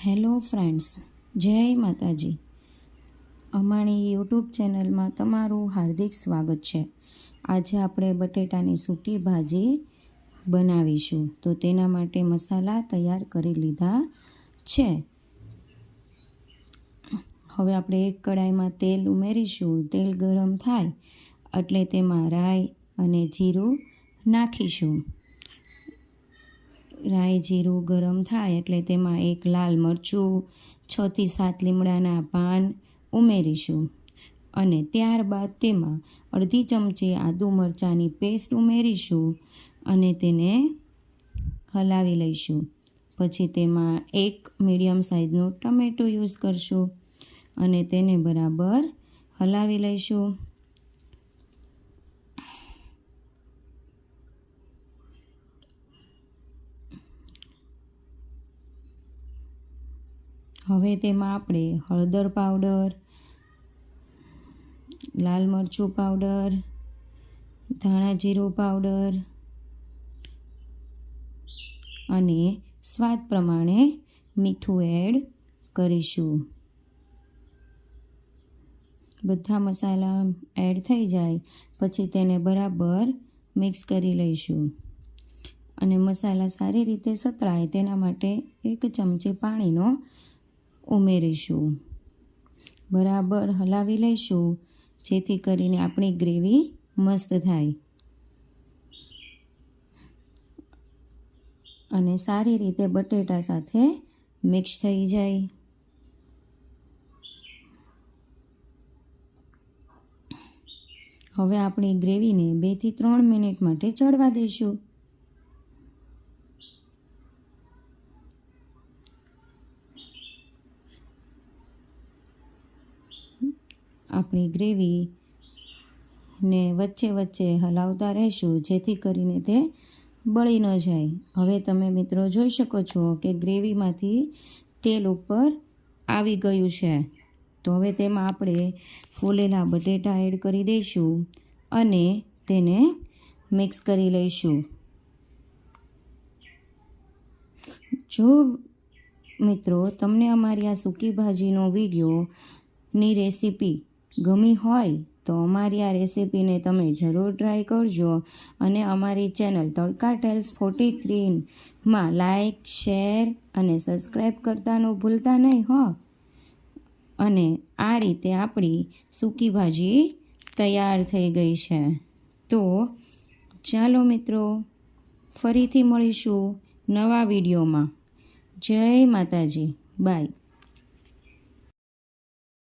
Hello friends, જય માતાજી. અમારી યુટ્યુબ ચેનલમાં તમારું હાર્દિક સ્વાગત છે. આજે આપણે બટેટાની સૂકી ભાજી બનાવીશું. તો તેના માટે મસાલા તૈયાર કરી લીધા છે. હવે આપણે એક કડાઈમાં તેલ ઉમેરીશું. તેલ ગરમ થાય એટલે તેમાં રાઈ અને જીરું નાખીશું. રાઈ જીરું ગરમ થાય એટલે તેમાં એક લાલ મરચું, 6 થી 7 લીમડાના પાન ઉમેરીશું અને ત્યારબાદ તેમાં અડધી ચમચી આદુ મરચાંની પેસ્ટ ઉમેરીશું અને તેને હલાવી લઈશું. પછી તેમાં એક મીડિયમ સાઇઝનું ટમેટું યુઝ કરશું અને તેને બરાબર હલાવી લઈશું. હવે તેમાં આપણે હળદર પાવડર, લાલ મરચું પાવડર, ધાણા જીરું પાવડર અને સ્વાદ પ્રમાણે મીઠું એડ કરીશું. બધા મસાલા એડ થઈ જાય પછી તેને બરાબર મિક્સ કરી લઈશું અને મસાલા સારી રીતે સતળાય તેના માટે 1 ચમચી પાણીનો ઉમેરીશું. બરાબર હલાવી લઈશું જેથી કરીને આપણી ગ્રેવી મસ્ત થાય અને સારી રીતે બટેટા સાથે મિક્સ થઈ જાય. હવે આપણી ગ્રેવીને 2 થી 3 મિનિટ માટે ચડવા દઈશું. આપણી ગ્રેવીને વચ્ચે વચ્ચે હલાવતા રહેશું જેથી કરીને તે બળી ન જાય. હવે તમે મિત્રો જોઈ શકો છો કે ગ્રેવીમાંથી તેલ ઉપર આવી ગયું છે. તો હવે તેમાં આપણે ફૂલેલા બટેટા એડ કરી દઈશું અને તેને મિક્સ કરી લઈશું. જો મિત્રો તમને અમારી આ સૂકી ભાજીનો વિડીયોની રેસીપી ગમી હોય તો અમારી આ રેસીપીને તમે જરૂર ટ્રાય કરજો અને અમારી ચેનલ તડકા ટેલ્સ 43માં લાઈક, શેર અને સબસ્ક્રાઈબ કરતાનું ભૂલતા નહીં હો. અને આ રીતે આપણી સૂકી ભાજી તૈયાર થઈ ગઈ છે. તો ચાલો મિત્રો, ફરીથી મળીશું નવા વિડીયોમાં. જય માતાજી. બાય.